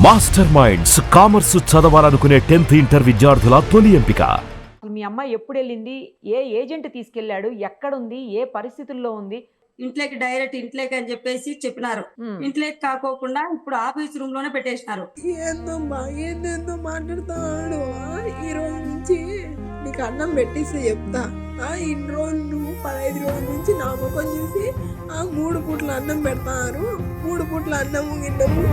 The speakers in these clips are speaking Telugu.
మాస్టర్ మైండ్స్ కామర్స్ చదవాలనుకునే 10th ఇంటర్ విద్యార్థుల తొలి ఎంపిక. మీ అమ్మాయి ఎప్పుడు వెళ్ళింది, ఏ ఏజెంట్ తీసుకెళ్లాడు, ఎక్కడుంది, ఏ పరిస్థితుల్లో ఉంది? ఇంట్లోకి డైరెక్ట్ ఇంట్లోకి అని చెప్పేసి చెప్పినారు. ఇంట్లోకి కాకోకుండా ఇప్పుడు ఆఫీస్ రూమ్ లోనే పెట్టేసినారు. ఏందో మాట్లాడుతాడు. ఈ రోజు నుంచి నీకు అన్నం పెట్టిస్తే చెప్తా. ఇన్ని రోజులు నువ్వు 15 రోజుల నుంచి నా ముఖం చూసి 3 పూట్ల అన్నం పెడతారు. 3 పూట్ల అన్నము గిన్నము.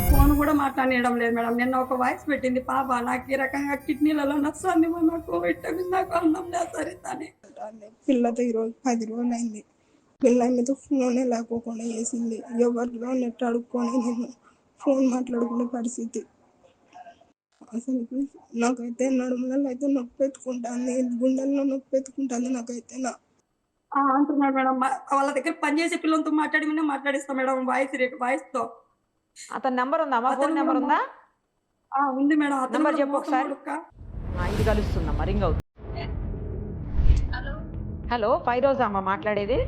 ఫోన్ కూడా మాట్లాడడం లేదు మేడం. నిన్న ఒక వాయిస్ పెట్టింది పాప, నాకు ఈ రకంగా కిడ్నీలలో నచ్చింది, నాకు విటమిన్, నాకు అన్నం లేదు సరితానే. పిల్లతో ఈరోజు 10 రోజులు అయింది. పిల్ల మీతో ఫోనే లేకోకుండా చేసింది. ఎవరిలో నెట్ అడుక్కొని నేను ఫోన్ మాట్లాడుకునే పరిస్థితి. అసలు నాకైతే నడుములలో అయితే నొప్పి ఎత్తుకుంటుంది, గుండెల్లో నొప్పి ఎత్తుకుంటుంది. నాకైతే అంటున్నాడు మేడం. వాళ్ళ దగ్గర పనిచేసే పిల్లలతో మాట్లాడిస్తాం మేడం, వాయిస్ తో. అతని నెంబర్ ఉందా? మా ఫోన్ నెంబర్ ఉందా? ఉంది మేడం. నెంబర్ చెప్పు ఒకసారి. ఇది కలుస్తుందమ్మా, రింగ్ అవుతుంది. హలో, ఫైరోజా అమ్మ మాట్లాడేది?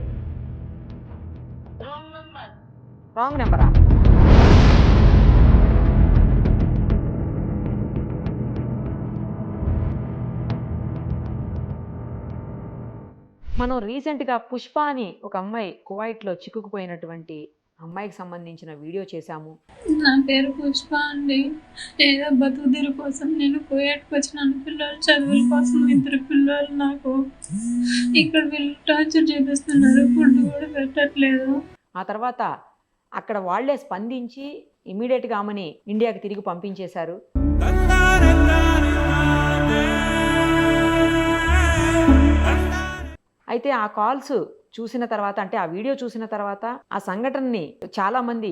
రాంగ్ నెంబరా? మనం రీసెంట్గా పుష్ప అని ఒక అమ్మాయి కువైట్లో చిక్కుకుపోయినటువంటి అమ్మాయికి సంబంధించిన వీడియో చేశాము. నా పేరు పుష్ప అండి. ఏదో బతుకుదీరు కోసం నేను కువైట్కి వచ్చినాను. పిల్లలు చదువుల కోసం 2 పిల్లలు నాకు. ఇక్కడ వీళ్ళు టార్చర్ చేపిస్తున్నారు, ఫుడ్ కూడా పెట్టట్లేదు. ఆ తర్వాత అక్కడ వాళ్లే స్పందించి ఇమీడియట్గా ఆమెని ఇండియాకి తిరిగి పంపించేశారు. అయితే ఆ కాల్స్ చూసిన తర్వాత, అంటే ఆ వీడియో చూసిన తర్వాత, ఆ సంఘటనని చాలామంది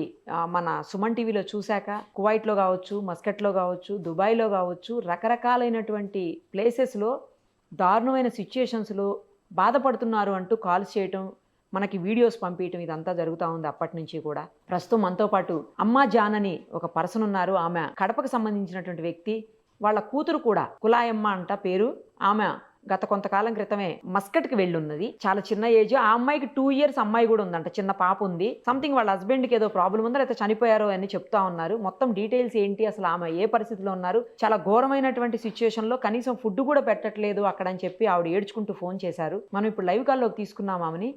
మన సుమన్ టీవీలో చూశాక కువైట్లో కావచ్చు, మస్కట్లో కావచ్చు, దుబాయ్లో కావచ్చు, రకరకాలైనటువంటి ప్లేసెస్లో దారుణమైన సిచ్యుయేషన్స్లో బాధపడుతున్నారు అంటూ కాల్స్ చేయటం, మనకి వీడియోస్ పంపించడం, ఇదంతా జరుగుతూ ఉంది అప్పటి నుంచి కూడా. ప్రస్తుతం మనతో పాటు అమ్మా జాన్ అని ఒక పర్సన్ ఉన్నారు. ఆమె కడపకు సంబంధించినటువంటి వ్యక్తి. వాళ్ళ కూతురు కూడా కులాయమ్మ అంట పేరు. ఆమె గత కొంతకాలం క్రితమే మస్కట్కి వెళ్ళున్నది. చాలా చిన్న ఏజ్. ఆ అమ్మాయికి 2 years అమ్మాయి కూడా ఉందంట, చిన్న పాప ఉంది. సంథింగ్ వాళ్ళ హస్బెండ్కి ఏదో ప్రాబ్లం ఉందో లేకపోతే చనిపోయారో అని చెప్తా ఉన్నారు. మొత్తం డీటెయిల్స్ ఏంటి, అసలు ఆమె ఏ పరిస్థితిలో ఉన్నారు, చాలా ఘోరమైనటువంటి సిచ్యుయేషన్లో కనీసం ఫుడ్ కూడా పెట్టట్లేదు అక్కడ అని చెప్పి ఆవిడ ఏడ్చుకుంటూ ఫోన్ చేశారు. మనం ఇప్పుడు లైవ్ కాల్లోకి తీసుకున్నాం ఆమెని.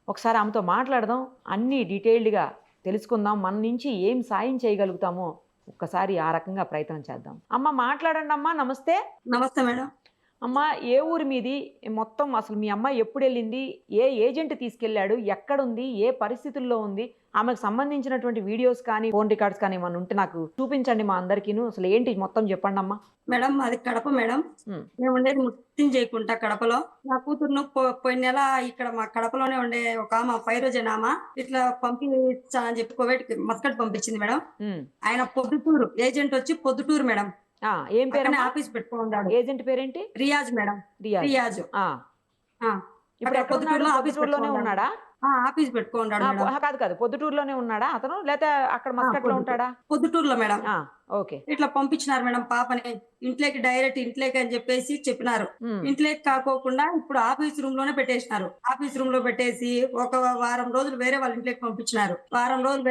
ఒకసారి ఆమెతో మాట్లాడదాం, అన్నీ డీటెయిల్డ్గా తెలుసుకుందాం, మన నుంచి ఏం సాయం చేయగలుగుతామో ఒక్కసారి ఆ రకంగా ప్రయత్నం చేద్దాం. అమ్మ మాట్లాడండి అమ్మా. నమస్తే. నమస్తే మేడం. అమ్మ, ఏ ఊరి మీది, మొత్తం అసలు మీ అమ్మాయి ఎప్పుడు వెళ్ళింది, ఏ ఏజెంట్ తీసుకెళ్ళాడు, ఎక్కడుంది, ఏ పరిస్థితుల్లో ఉంది, ఆమెకు సంబంధించినటువంటి వీడియోస్ కానీ ఫోన్ రికార్డ్స్ కానీ ఏమన్నా ఉంటే నాకు చూపించండి మా అందరికీను. అసలు ఏంటి మొత్తం చెప్పండి అమ్మా. మేడం అది కడప మేడం. మేము ఉండేది ముత్యం చేయకుండా కడపలో. నా కూతురును పోయిన నెల ఇక్కడ మా కడపలోనే ఉండే ఒక ఆమె ఫైరోజనామా ఇట్లా పంపించా అని చెప్పి కువైట్ మస్కట్ పంపించింది మేడం. ఆయన పొద్దుటూరు ఏజెంట్ వచ్చి పొద్దుటూరు మేడం. ఏం పేరు? ఆఫీస్ పెట్టుకున్నాడు. ఏజెంట్ పేరేంటి? రియాజ్ మేడం. రియాజ్. ఇప్పుడు పొద్దుటూరులో ఆఫీస్ లోనే ఉన్నాడా? ఆఫీస్ పెట్టుకున్నాడు. కాదు, పొద్దుటూరులోనే ఉన్నాడా అతను, లేకపోతే అక్కడ మస్కట్లో ఉంటాడా? పొద్దుటూరులో మేడం. ఓకే. ఇట్లా పంపించినారు మేడం పాపని ఇంట్లోకి డైరెక్ట్ ఇంట్లోకి అని చెప్పేసి చెప్పినారు. ఇంట్లోకి కాకోకుండా ఇప్పుడు ఆఫీస్ రూమ్ లోనే పెట్టేసినారు. ఆఫీస్ రూమ్ లో పెట్టేసి ఒక వారం రోజులు వేరే వాళ్ళ ఇంట్లోకి పంపించినారు. వారం రోజులు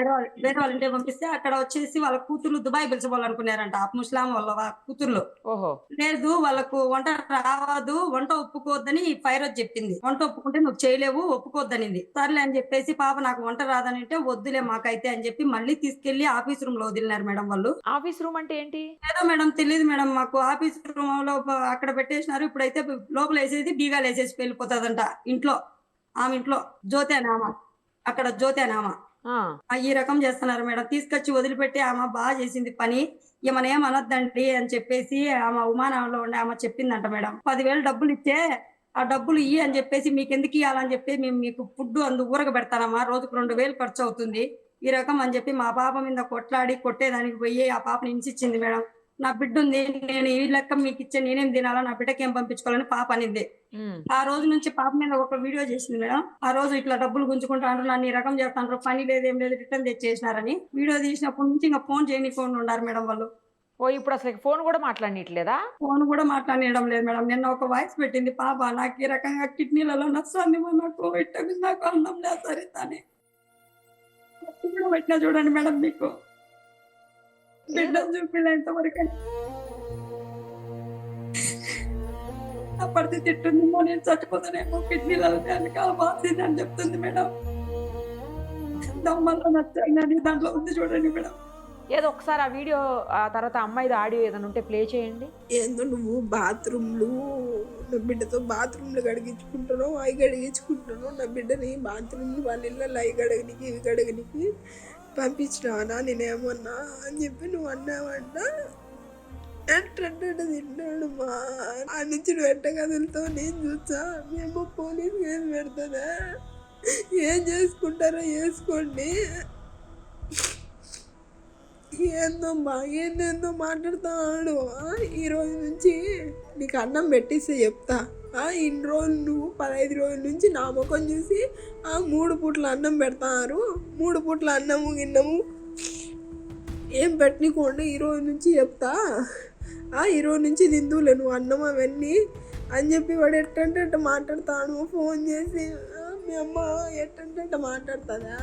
వేరే వాళ్ళ ఇంటికి పంపిస్తే అక్కడ వచ్చేసి వాళ్ళ కూతుర్లు దుబాయ్ పిలిచిపోవాలనుకున్నారంట. ముస్లాం వాళ్ళ కూతుర్లు. లేదు, వాళ్ళకు వంట రావద్దు, వంట ఒప్పుకోవద్దని ఫైరోజ్ చెప్పింది. వంట ఒప్పుకుంటే నువ్వు చేయలేవు, ఒప్పుకోవద్దనింది. సర్లే అని చెప్పేసి పాప నాకు వంట రాదని అంటే వద్దులే మాకైతే అని చెప్పి మళ్ళీ తీసుకెళ్లి ఆఫీస్ రూమ్ లో వదిలినారు మేడం వాళ్ళు. ఆఫీస్ రూమ్ అంటే ఏంటి? ఏదో మేడం తెలియదు మేడం మాకు. ఆఫీస్ రూమ్ లో అక్కడ పెట్టేసినారు. ఇప్పుడైతే లోపల వేసేసి బీగాలు వేసేసి వెళ్ళిపోతుందంట ఇంట్లో. ఆమె ఇంట్లో జ్యోతి అని ఆమె, అక్కడ జ్యోతి అని ఆమె ఈ రకం చేస్తున్నారు మేడం. తీసుకొచ్చి వదిలిపెట్టి ఆమె బాగా చేసింది పని, ఏమన్నా ఏం అనొద్దండి అని చెప్పేసి ఆమె ఉమానంలో ఉండే ఆమె చెప్పిందంట మేడం. 10,000 డబ్బులు ఇచ్చే ఆ డబ్బులు ఇయ్యి అని చెప్పేసి మీకు ఎందుకు ఇవ్వాలని చెప్పి మేము మీకు ఫుడ్ ఊరగ పెడతానమ్మా, రోజుకు 2,000 ఖర్చు అవుతుంది ఈ రకం అని చెప్పి మా పాప మీద కొట్లాడి కొట్టేదానికి పోయి ఆ పాపని హింసించింది మేడం. నా బిడ్డ ఉంది, నేను ఈ లెక్క మీకు ఇచ్చే నేనేం తినాలా, నా బిడ్డకి ఏం పంపించుకోవాలని పాప అనింది. ఆ రోజు నుంచి పాప మీద ఒక వీడియో చేసింది మేడం. ఆ రోజు ఇట్లా డబ్బులు గుంజుకుంటారు, నన్ను ఈ రకం చేస్తాను, పని లేదు ఏం లేదు, రిటర్న్ తెచ్చేసినారని వీడియో తీసినప్పటి నుంచి ఇంకా ఫోన్ చేయనికుండా ఉన్నారు మేడం వాళ్ళు. ఓ ఇప్పుడు అసలు ఫోన్ కూడా మాట్లాడనీయట్లేదా? ఫోన్ కూడా మాట్లాడనీయడం లేదు మేడం. నిన్న ఒక వాయిస్ పెట్టింది పాప, నాకు ఈ రకంగా కిడ్నీలలో నొస్తుంది మా, నాకు విటమిన్, నాకు అన్నం లేదు సరిత అని. అది కూడా పెట్టినా చూడండి మేడం మీకు. బిడ్డను చూపిలేంత వరకు నా పరిస్థితి ఎట్టుందేమో, నేను చచ్చిపోతానేమో, కిడ్నీలలో వెనకాల బాసింది అని చెప్తుంది మేడం. దమ్మల్లో నచ్చాయి దాంట్లో ఉంది చూడండి మేడం. ఏదో ఒకసారి ఆ వీడియో ఆ తర్వాత అమ్మాయిది ఆడియో ఏదైనా ఉంటే ప్లే చేయండి. ఏందో నువ్వు బాత్రూమ్లు, నా బిడ్డతో బాత్రూమ్లు కడిగించుకుంటున్నావు, అవి కడిగించుకుంటున్నావు, నా బిడ్డని బాత్రూమ్లు వాళ్ళ ఇళ్ళలో అవి కడగనికి ఇవి కడగనికి పంపించినావా నేనేమన్నా అని చెప్పి నువ్వు అన్నావంట. ఎట్టంటే తిన్నాడు మా, ఆ నుంచి నువ్వు ఎట్ట కదులుతావు నేను చూసా. మేము పోలీస్ కేసు పెడుతుందా, ఏం చేసుకుంటారో చేసుకోండి. ఏందో మాట్లాడుతాడు. ఈ రోజు నుంచి నీకు అన్నం పెట్టిస్తే చెప్తా. ఇన్ని రోజులు నువ్వు 15 రోజుల నుంచి నా ముఖం చూసి 3 పూట్ల అన్నం పెడతారు, 3 పూట్ల అన్నము గిన్నము ఏం పెట్టనీకోండి ఈ రోజు నుంచి చెప్తా. ఈ రోజు నుంచి తిందులే నువ్వు అన్నం అవన్నీ అని చెప్పి వాడు ఎట్టంటే అట్ట మాట్లాడతాను. ఫోన్ చేసి మీ అమ్మ ఎట్టంటే అట్ట మాట్లాడుతుందా,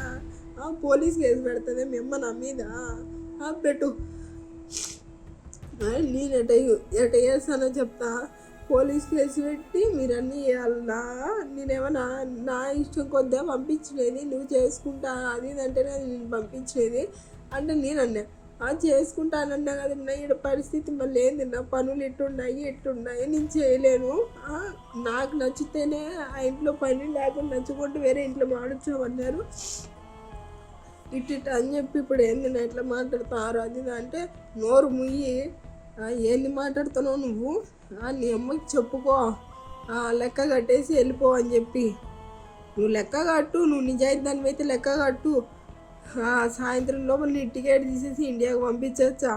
పోలీస్ కేసు పెడుతుంది మీ అమ్మ నా మీద, పెట్టు. నేను ఎట చేస్తానో చెప్తా. పోలీస్ కేసు పెట్టి మీరు అన్నీ చేయాలన్నా, నేనేమన్నా నా ఇష్టం కొద్దిగా పంపించలేదు, నువ్వు చేసుకుంటా అది ఇదంటేనే నేను పంపించేది అంటే నేను అన్నా చేసుకుంటానన్నా కదన్నా. ఇక్కడ పరిస్థితి మళ్ళీ ఏంది, నా పనులు ఎట్టున్నాయి నేను చేయలేను. నాకు నచ్చితేనే ఆ ఇంట్లో పని, లేకుండా నచ్చకుండా వేరే ఇంట్లో మాడుచోమన్నారు. ఇట్ అని చెప్పి ఇప్పుడు ఏంది నా ఇట్లా మాట్లాడుతారు అది అంటే, నోరు ముయ్యి ఏంది మాట్లాడుతున్నావు నువ్వు, నీ అమ్మకి చెప్పుకో, లెక్క కట్టేసి వెళ్ళిపో అని చెప్పి. నువ్వు లెక్క కట్టు, నువ్వు నిజాయితీ దాని అయితే లెక్క కట్టు. సాయంత్రం లోపల నీ టికెట్ తీసేసి ఇండియాకు పంపించచ్చా.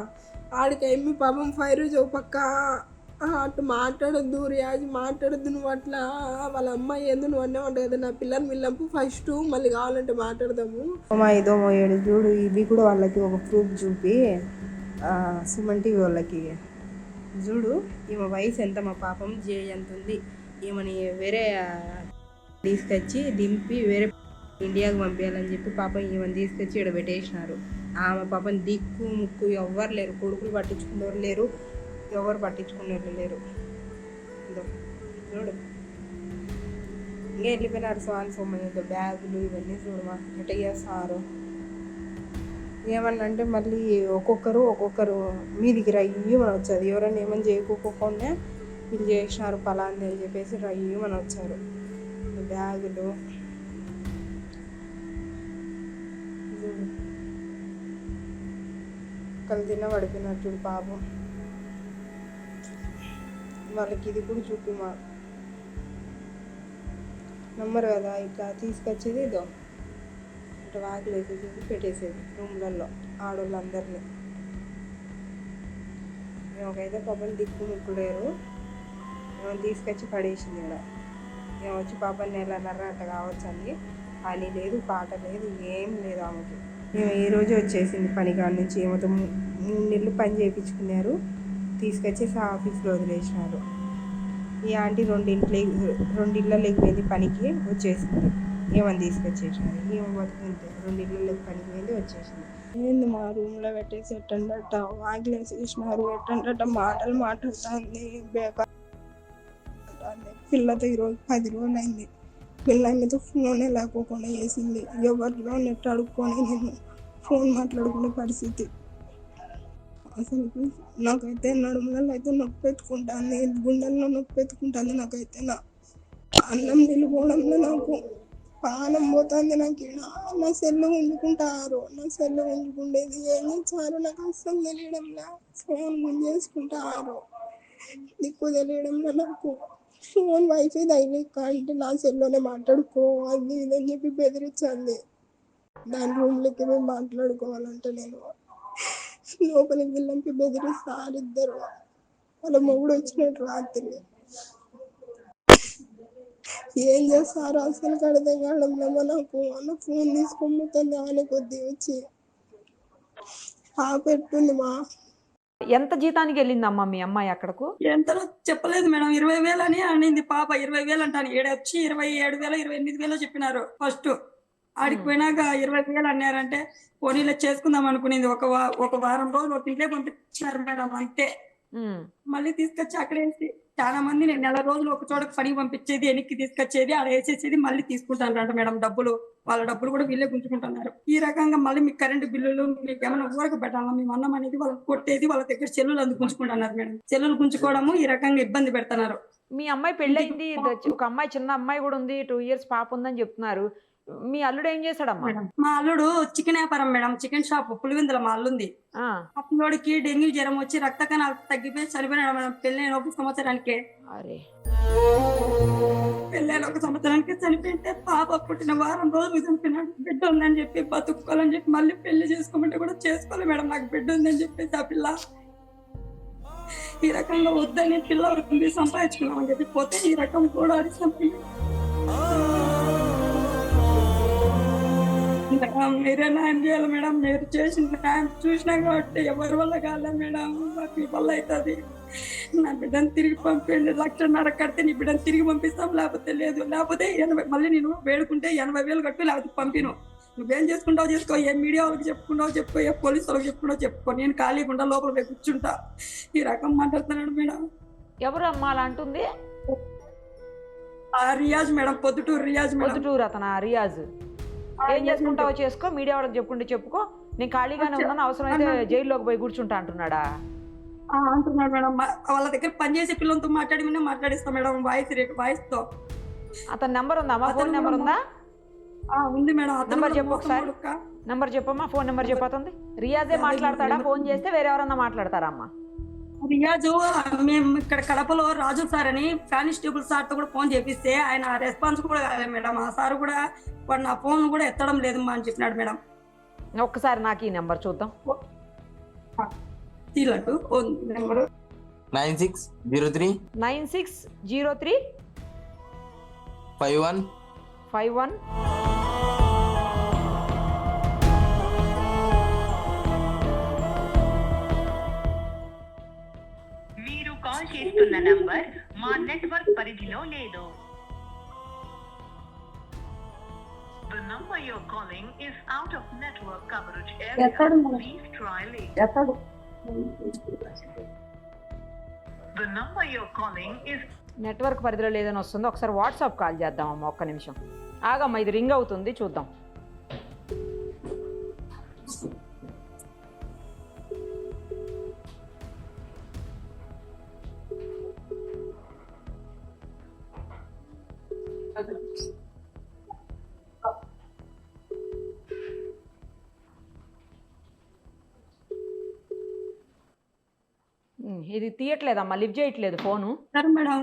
ఆడికి ఏమి పాపం 5 రోజు ఒక పక్క అటు మాట్లాడొద్దు, రియాజ్ మాట్లాడొద్దు, నువ్వు అట్లా వాళ్ళ అమ్మాయి ఏందో నువ్వు అన్నావంట కదా, నా పిల్లని మిల్లంపు ఫస్ట్ మళ్ళీ కావాలంటే మాట్లాడదాము. మా ఇదో ఏడు చూడు, ఇవి కూడా వాళ్ళకి ఒక ప్రూఫ్ చూపి సుమన్ టీవీ వాళ్ళకి చూడు, ఈమె వయసు ఎంత, మా పాపం ఎంత ఉంది, ఈమెని వేరే తీసుకొచ్చి దింపి వేరే ఇండియాకు పంపించాలని చెప్పి పాపం ఈమెను తీసుకొచ్చి ఇక్కడ పెట్టేసినారు. ఆమె పాపం దిక్కు ముక్కు ఎవ్వరు లేరు, కొడుకులు పట్టించుకునేవారు లేరు, ఎవరు పట్టించుకునేవాళ్ళు లేరు. ఇదో చూడు, ఇంకా వెళ్ళిపోయినారు సోమయ్యతో బ్యాగులు ఇవన్నీ చూడమా ఎట్ట చేస్తారు. ఏమన్నా అంటే మళ్ళీ ఒక్కొక్కరు మీదికి రయ్యమని వచ్చారు. ఎవరైనా ఏమని చేయకోకుండా వీళ్ళు చేసినారు పలాంది అని చెప్పేసి రయ్యమని వచ్చారు. బ్యాగులు కలిదిన పడిపోయినట్టు పాపం. వాళ్ళకి ఇది కూడా చూపిమా నమ్మరు కదా, ఇట్లా తీసుకొచ్చేది ఇదో ఇట్లా వాకిలు వేసేసేది పెట్టేసేది రూమ్లలో ఆడవాళ్ళందరినీ. మేమకైతే పాపని దిక్కు ముక్కులేరు, మేము తీసుకొచ్చి పడేసింది ఇక్కడ. మేము వచ్చి పాపని నెలన్నర అట్లా కావచ్చు అని, పని లేదు పాట లేదు ఏం లేదు ఆమెకి. మేము ఈ రోజు వచ్చేసింది పనికాడ నుంచి. ఏమో 3 నెలలు పని చేయించుకున్నారు, తీసుకొచ్చేసి ఆఫీస్లో వదిలేసినారు. ఈ ఆంటీ 2 ఇళ్ళలోకి పోయింది పనికి, వచ్చేసింది. ఏమని తీసుకొచ్చేసినారు, ఏమో బతుకుంటే 2 ఇళ్ళలోకి పనికి పోయింది వచ్చేసింది. ఏంది మా రూమ్లో పెట్టేసి ఎట్టండట వాకిలు వేసేసినారు, ఎట్టండట మాటలు మాట్లాడుతుంది, బేకార్ పిల్లతో ఈరోజు 10 రోజులు అయింది. పిల్ల మీతో ఫోనే లేకోకుండా చేసింది. ఎవరిలో నెట్ అడుక్కొని నేను ఫోన్ మాట్లాడుకునే పరిస్థితి. అసలు నాకైతే నడుములలో అయితే నొప్పి ఎత్తుకుంటుంది, గుండెల్లో నొప్పి ఎత్తుకుంటుంది. నాకైతే నా అన్నం నిలుపోవడంలో నాకు పానం పోతుంది. నాకు నా సెల్లు ఉంచుకుంటారు, నా సెల్లు ఉంచుకుండేది ఏం చేస్తారు నాకు అస్సలు తెలియడంలా. ఫోన్ గుంజేసుకుంటారు, దిక్కు తెలియడంలో. నాకు ఫోన్ వైఫై తగిలేక అంటే నా సెల్లోనే మాట్లాడుకో అది ఇదని చెప్పి బెదిరించింది. దాని రూమ్లోకి మేము మాట్లాడుకోవాలంటే నేను లోపలికి వెళ్ళంపి బెదిరిస్తారు ఇద్దరు. వాళ్ళ మొగుడు వచ్చినట్టు రాత్రి ఏం చేస్తారో అసలు అర్థం కావడంలో. నాకు నా ఫోన్ తీసుకొని పోతుంది ఆమె కొద్ది వచ్చి పాప ఎట్టుంది మా ఎంత జీతానికి వెళ్ళిందమ్మా మీ అమ్మాయి అక్కడకు? ఎంతలో చెప్పలేదు మేడం, 20,000 అని అనింది పాప. 20,000 అంటాను, ఈడొచ్చి 27,000 28,000 చెప్పినారు ఫస్ట్. ఆడికి పోయినాక 20,000 అన్నారంటే పోనీలో చేసుకుందాం అనుకునేది. ఒక వారం రోజులు ఒక ఇంట్లో పంపించారు మేడం అంతే. మళ్ళీ తీసుకొచ్చి అక్కడ వేసి చాలా మంది నేను నెల రోజులు ఒక చోట పనికి పంపించేది, వెనక్కి తీసుకొచ్చేది, ఆడ వేసేసేది, మళ్ళీ తీసుకుంటాను మేడం డబ్బులు. వాళ్ళ డబ్బులు కూడా వీళ్ళే గుంజుకుంటున్నారు. ఈ రకంగా మళ్ళీ మీకు కరెంటు బిల్లులు మీకు ఏమైనా ఊరక పెట్టాలా మేము అన్నం అనేది వాళ్ళకి కొట్టేది, వాళ్ళ దగ్గర సెల్లులు అందుకు గుంజుకుంటున్నారు మేడం. సెల్లులు గుంజుకోవడము ఈ రకంగా ఇబ్బంది పెడుతున్నారు. మీ అమ్మాయి పెళ్ళయింది, ఒక అమ్మాయి చిన్న అమ్మాయి కూడా ఉంది, 2 years పాప ఉందని చెప్తున్నారు. మీ అల్లుడు ఏం చేశాడమ్మా? మా అల్లుడు చికెన్ వ్యాపారం మేడం, చికెన్ షాప్ పులివెందుల మా అల్లుంది. ఆ పిల్లోడికి డెంగ్యూ జ్వరం వచ్చి రక్త కణాలు తగ్గిపోయి చనిపోయినాడు మేడం. పెళ్ళైన 1 సంవత్సరానికే. పెళ్ళైన 1 సంవత్సరానికి చనిపోయింటే పాప పుట్టిన వారం రోజులు చనిపోయినాడు. బిడ్డ ఉందని చెప్పి బతుక్కోవాలని చెప్పి మళ్ళీ పెళ్లి చేసుకోమంటే కూడా చేసుకోవాలి మేడం, నాకు బిడ్డ ఉందని చెప్పేసి ఆ పిల్ల ఈ రకంగా వద్దని పిల్ల ఉంది సంపాదించుకున్నామని చెప్పి పోతే ఈ రకం కూడా అది మీరే న్యాయం చేయాలి మేడం. మీరు చేసిన న్యాయం చూసినా కాబట్టి ఎవరి వల్ల కాలే మేడం, మీ వల్ల అవుతుంది. నా బిడ్డను తిరిగి పంపండి, 1,50,000 కడితే నీ బిడ్డను తిరిగి పంపిస్తాం, లేకపోతే లేదు. లేకపోతే 80 మళ్ళీ నేను వేడుకుంటే 80,000 కట్టు, లేకపోతే పంపిను. నువ్వేం చేసుకుంటావు చేసుకో, ఏ మీడియా వాళ్ళకి చెప్పుకుంటావు చెప్పుకో, ఏ పోలీసు వాళ్ళకి చెప్పుకుంటావు చెప్పుకో, నేను ఖాళీకుండా లోపల పోయి కూర్చుంటా. ఈ రకం మాట్లాడుతున్నాడు మేడం. ఎవరు అమ్మా అలా అంటుంది? Riyaz madam, Proddatur Riyaz madam. పొద్దుటూరు అతను రియాజ్. ఏం చేసుకుంటావో చేసుకో, మీడియా వాళ్ళకి చెప్పుకుంటే చెప్పుకో, నేను ఖాళీగానే ఉన్నాను, అవసరమైతే జైల్లోకి పోయి కూర్చుంటా అంటున్నాడా? అంటున్నాడు మేడం. వాళ్ళ దగ్గర పనిచేసే పిల్లలతో మాట్లాడిస్తాం మేడం, వాయిస్ తో. అతని నెంబర్ ఉందా అమ్మా? ఫోన్ నెంబర్ ఉందా? ఉంది మేడం. నెంబర్ చెప్పు ఒకసారి. నెంబర్ చెప్పమ్మా, ఫోన్ నెంబర్ చెప్పతుంది. రియాజే మాట్లాడతాడా? ఫోన్ చేస్తే వేరే ఎవరన్నా మాట్లాడతారా అమ్మా? రియాజు మేము ఇక్కడ కడపలో రాజు సార్ అని కానిస్టేబుల్ సార్ తో కూడా ఫోన్ చేపిస్తే ఆయన రెస్పాన్స్ కూడా కాలేదు మేడం. ఆ సార్ కూడా వాడు నా ఫోన్ కూడా ఎత్తడం లేదు అని చెప్పినాడు మేడం. ఒక్కసారి నాకు ఈ నెంబర్ చూద్దాం. 9603 9603 51 మీరు కాల్ చేస్తున్న నంబర్ మా నెట్వర్క్ పరిధిలో లేదు. The number you're calling is out of network coverage area. Please try later. The number you're calling is network పరిధిలో లేదని వస్తుంది. ఒకసారి వాట్సాప్ కాల్ చేద్దామమ్మా, ఒక్క నిమిషం ఆగమ్మా, ఇది రింగ్ అవుతుంది, చూద్దాం. ఇది తీయట్లేదమ్మా, లిఫ్ట్ చేయట్లేదు ఫోను. సరే మేడం,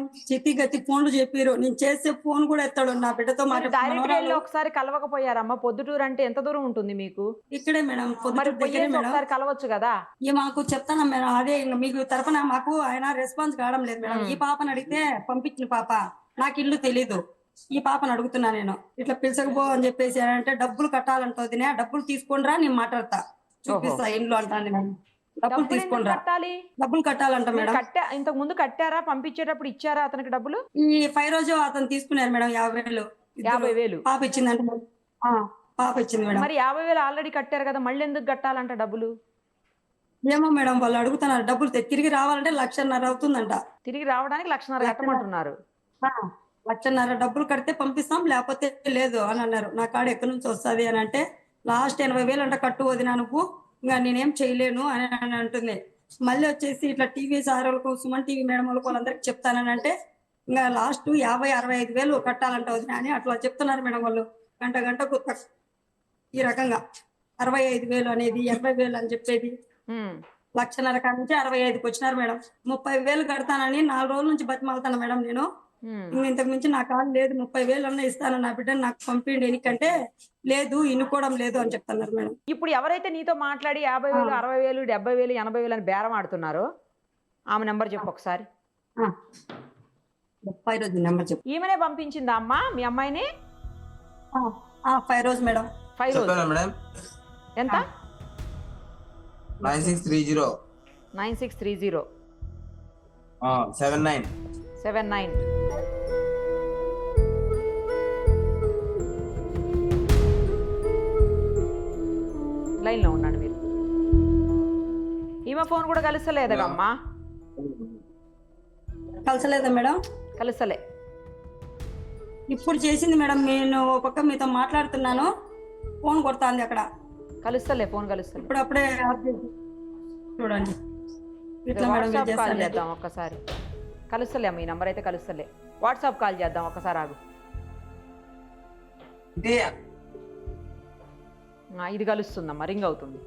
గతి ఫోన్లు చెప్పారు, నేను చేసే ఫోన్ కూడా ఎత్తాడు. నా బిడ్డతో డైరెక్ట్ ఒకసారి కలవకపోయారమ్మా? పొద్దుటూరు అంటే ఎంత దూరం ఉంటుంది మీకు? ఇక్కడే మేడం, ఒకసారి కలవచ్చు కదా. మాకు చెప్తాను మేడం, అదే మీకు తరఫున మాకు ఆయన రెస్పాన్స్ కావడం లేదు మేడం. ఈ పాపను అడిగితే పంపించిన పాప, నాకు ఇల్లు తెలీదు, ఈ పాపను అడుగుతున్నా నేను. ఇట్లా పిలిచకపో అని చెప్పేసి అంటే డబ్బులు కట్టాలంటుంది, డబ్బులు తీసుకుండ్రా నేను మాట్లాడతా, చూపిస్తా ఇంట్లో అంటాను మేడం. డబ్బులు తీసుకుంటా, డబ్బులు కట్టాలంట మేడం. ఇంతకు ముందు కట్టారా? పంపించేటప్పుడు ఇచ్చారా అతనికి డబ్బులు? ఈ 5 రోజు అతను తీసుకున్నారు మేడం, 50,000 పాప ఇచ్చిందంట. పాప ఇచ్చింది మేడం. మరి 50,000 ఆల్రెడీ కట్టారు కదా, మళ్ళీ ఎందుకు కట్టాలంట డబ్బులు? ఏమో మేడం, వాళ్ళు అడుగుతున్నారు. డబ్బులు తిరిగి రావాలంటే 1,50,000 అవుతుందంట. తిరిగి రావడానికి 1,50,000 కట్టమంటున్నారు. 1,50,000 డబ్బులు కడితే పంపిస్తాం, లేకపోతే లేదు అని అన్నారు. నా కాడ ఎక్కడి నుంచి వస్తుంది అని అంటే లాస్ట్ 80,000 అంట కట్టు వదినా నువ్వు, ఇంకా నేనేం చేయలేను అని అంటుంది. మళ్ళీ వచ్చేసి ఇట్లా టీవీ సార్ వాళ్ళకు, సుమన్ టీవీ మేడం వాళ్ళకు వాళ్ళందరికి చెప్తానని అంటే ఇంకా లాస్ట్ 50,000-65,000 కట్టాలంట వదిన అని అట్లా చెప్తున్నారు మేడం వాళ్ళు. గంటకు ఈ రకంగా 65,000 అనేది 80,000 అని చెప్పేది. 1,50,000 కాడ నుంచి 65,000కి వచ్చినారు మేడం. 30,000 కడతానని 4 రోజుల నుంచి బతిమాలుతాను మేడం నేను. ఇంతకు మించి నా కాదు లేదు, 30,000 అన్న ఇస్తాను, నా బిడ్డను నాకు పంపిండి ఎందుకంటే లేదు, ఇనుకోవడం లేదు అని చెప్తున్నారు మేడం. ఇప్పుడు ఎవరైతే నీతో మాట్లాడి 50,000, 60,000, 70,000, 80,000 అని బేరం ఆడుతున్నారో ఆమె నెంబర్ చెప్పు ఒకసారి. 5 రోజు నెంబర్ చెప్పు. ఈమెనే పంపించిందా అమ్మా మీ అమ్మాయిని? 5 రోజు మేడం. 5 రోజు ఎంత? 9630 9630 79. 79. లైన్లో ఉన్నాడు మీరు. ఈమె ఫోన్ కూడా కలుస్తలేదా అమ్మా? కలిసలేదా మేడం? కలుస్తలే. ఇప్పుడు చేసింది మేడం. నేను ఒక పక్క మీతో మాట్లాడుతున్నాను, ఫోన్ కొడుతుంది అక్కడ. కలుస్తలే, ఫోన్ కలుస్తలే. ఇప్పుడు అప్పుడే ఆఫ్ చేసి చూడండి. ఇట్లా మేడం వాట్సాప్ కాల్ చేస్తాను. చేద్దాం ఒక్కసారి. కలుస్తలే అమ్మ, ఈ నంబర్ అయితే కలుస్తలే. వాట్సాప్ కాల్ చేద్దాం ఒక్కసారి, ఆగు. ఇది కలుస్తుందమ్మా, రింగ్ అవుతుంది.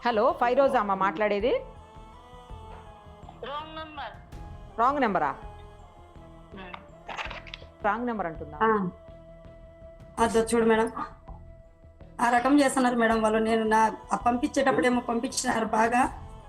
హలో, ఫైరోజా అమ్మ మాట్లాడేది? రాంగ్ నెంబరా? రాంగ్ నెంబర్ అంటుందా? అదో చూడు మేడం, ఆ రకం చేస్తున్నారు మేడం వాళ్ళు. నేను నా పంపించేటప్పుడు ఏమో పంపించినారు బాగా,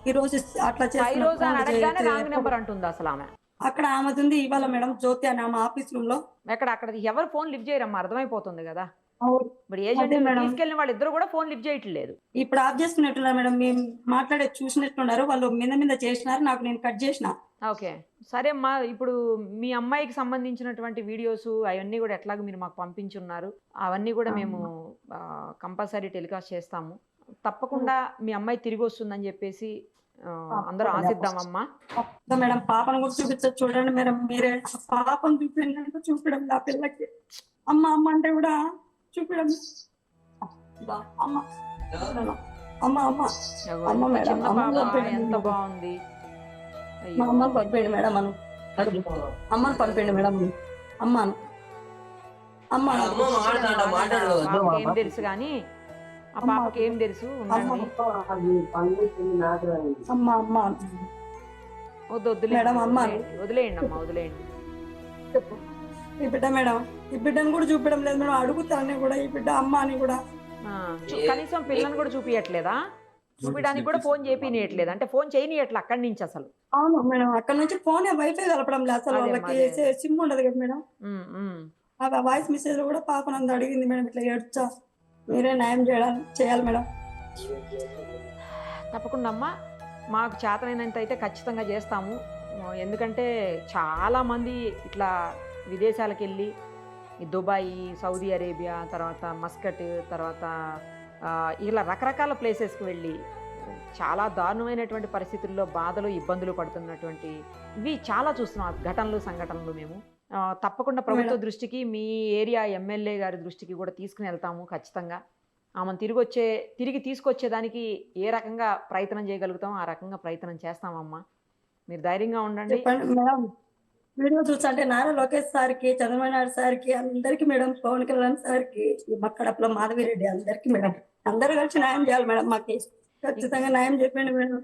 ఈ రోజు అట్లా ఫైరోజా అని అడగగానే రాంగ్ నెంబర్ అంటుంది అసలు ఆమె. అక్కడ ఆమె ఉంది ఇవాళ మేడం, జ్యోతి అని ఆమె ఆఫీస్ రూమ్ లో. అక్కడ ఎవరు ఫోన్ లిఫ్ట్ చేయరమ్మా, అర్థమైపోతుంది కదా. అవును. ఇప్పుడు ఏజెంట్ తీసుకెళ్ళిన వాళ్ళు ఇద్దరు కూడా ఫోన్ లిఫ్ట్ చేయట్లేదు. ఇప్పుడు ఆఫ్ చేసుకున్నట్టున్నారు మేడం, మేము మాట్లాడే చూసినట్టున్నారు వాళ్ళు. మీద చేసినారు, నాకు నేను కట్ చేసిన. ఓకే, సరే అమ్మా. ఇప్పుడు మీ అమ్మాయికి సంబంధించినటువంటి వీడియోస్ అవన్నీ కూడా ఎట్లాగో మీరు మాకు పంపించున్నారు, అవన్నీ కూడా మేము కంపల్సరీ టెలికాస్ట్ చేస్తాము. తప్పకుండా మీ అమ్మాయి తిరిగి వస్తుందని చెప్పేసి అందరూ ఆశిద్దామమ్మా. మేడం పాపను కూడా చూపించచ్చు చూడండి మేడం, మీరే పాపను చూపించండి. చూపించడం నా పిల్లకి అమ్మ అమ్మ అంటే కూడా చూపించడం. అమ్మ అమ్మ అమ్మ అమ్మ మేడం, చిన్న పాప ఎంత బాగుంది. మా అమ్మని పంపేయండి మేడం, అను అమ్మని పంపేయండి మేడం, అమ్మను అమ్మ. ఏం తెలుసు కానీ ఆ పాపకి ఏం తెలుసు? ఉండండి. అమ్మ అమ్మ వదిలేయండి అమ్మా, వదిలేయండి. ఈ బిడ్డ మేడం, ఈ బిడ్డను కూడా చూపించడం లేదు మేడం. అడుగుతాను కూడా ఈ బిడ్డ అమ్మ అని కూడా. కనీసం పిల్లని కూడా చూపించట్లేదా? చూపించడానికి కూడా ఫోన్ చేపియట్లేదు, అంటే ఫోన్ చేయనియట్లే అక్కడి నుంచి అసలు. అవును మేడం, అక్కడ నుంచి ఫోన్ వైఫై కలపడం లేదు అసలు. వాళ్ళకి సిమ్ ఉండదు కదా మేడం. ఆ వాయిస్ మెసేజ్ లో కూడా పాప నందు అడిగింది మేడం, ఇట్లా ఏడ్చా, మీరే న్యాయం చేయాలి మేడం. తప్పకుండా అమ్మా, మాకు చేతనైనంత అయితే ఖచ్చితంగా చేస్తాము. ఎందుకంటే చాలామంది ఇట్లా విదేశాలకు వెళ్ళి దుబాయ్, సౌదీ అరేబియా, తర్వాత మస్కట్, తర్వాత ఇలా రకరకాల ప్లేసెస్కి వెళ్ళి చాలా దారుణమైనటువంటి పరిస్థితుల్లో బాధలు, ఇబ్బందులు పడుతున్నటువంటి ఇవి చాలా చూస్తున్నాం సంఘటనలు మేము. తప్పకుండా ప్రభుత్వ దృష్టికి, మీ ఏరియా ఎమ్మెల్యే గారి దృష్టికి కూడా తీసుకుని వెళ్తాము ఖచ్చితంగా. ఆమెను తిరిగి తీసుకొచ్చేదానికి ఏ రకంగా ప్రయత్నం చేయగలుగుతామో ఆ రకంగా ప్రయత్నం చేస్తామమ్మా. మీరు ధైర్యంగా ఉండండి. మేడం వీడియో చూసంటే నారా లోకేష్ సార్కి, చంద్రబాబు నాయుడు సార్కి, అందరికి మేడం, పవన్ కళ్యాణ్ సార్కి, మక్కడప్పల మాధవిరెడ్డి అందరికి మేడం, అందరూ కలిసి న్యాయం చేయాలి మేడం. మాకు ఖచ్చితంగా న్యాయం చెప్పండి మేడం.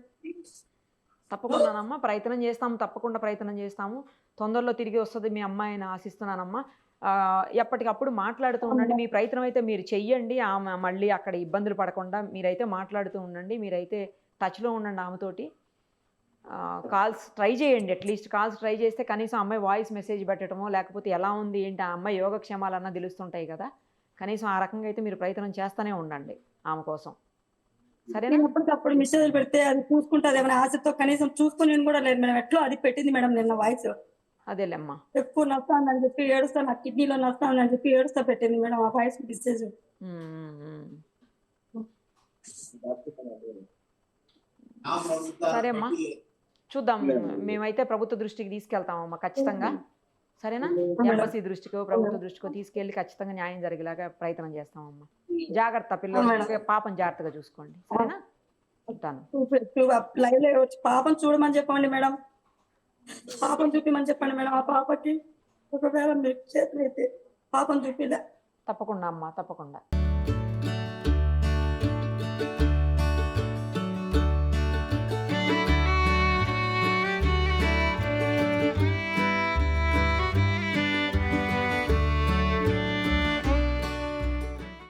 తప్పకుండానమ్మా, ప్రయత్నం చేస్తాము, తప్పకుండా ప్రయత్నం చేస్తాము. తొందరలో తిరిగి వస్తుంది మీ అమ్మాయిని ఆశిస్తున్నానమ్మా. ఎప్పటికప్పుడు మాట్లాడుతూ ఉండండి. మీ ప్రయత్నం అయితే మీరు చెయ్యండి. ఆమె మళ్ళీ అక్కడ ఇబ్బందులు పడకుండా మీరైతే మాట్లాడుతూ ఉండండి. మీరైతే టచ్లో ఉండండి ఆమెతోటి. కాల్స్ ట్రై చేయండి. అట్లీస్ట్ కాల్స్ ట్రై చేస్తే కనీసం అమ్మాయి వాయిస్ మెసేజ్ పెట్టడమో, లేకపోతే ఎలా ఉంది ఏంటి ఆ అమ్మాయి యోగక్షేమాలన్నా తెలుస్తుంటాయి కదా. కనీసం ఆ రకంగా అయితే మీరు ప్రయత్నం చేస్తూనే ఉండండి ఆమె కోసం. సరేనా? ఎప్పటికప్పుడు మెసేజ్ పెడితే అది చూసుకుంటుంది ఏమైనా ఆశతో, కనీసం చూసుకుని కూడా లేదు మేడం. ఎట్లా అది పెట్టింది మేడం నిన్న వాయిస్. అదేలేమ్మా, ఎక్కువ నొస్తానని చెప్పి ఏడుస్తా, నాకు కిడ్నీలో నొస్తానని చెప్పి ఏడుస్తా పెట్టింది మేడం ఆ వాయిస్ మెసేజ్. సరే అమ్మా, చూద్దాం. మేమైతే ప్రభుత్వ దృష్టికి తీసుకెళ్తామమ్మా ఖచ్చితంగా. సరేనా? ఎంబసీ దృష్టికో, ప్రభుత్వ దృష్టికో తీసుకెళ్లి ఖచ్చితంగా న్యాయం జరిగేలాగా ప్రయత్నం చేస్తామమ్మా. జాగ్రత్త, పిల్లలు పాపం జాగ్రత్తగా చూసుకోండి. సరేనా? ఉంటాను. లైవ్ లో వచ్చి పాపను చూడమని చెప్పండి మేడం, పాపను చూపిమని చెప్పండి మేడం. ఆ పాపకి ఒకవేళ మీరు చేతులైతే పాపను చూపిలే. తప్పకుండా అమ్మా, తప్పకుండా.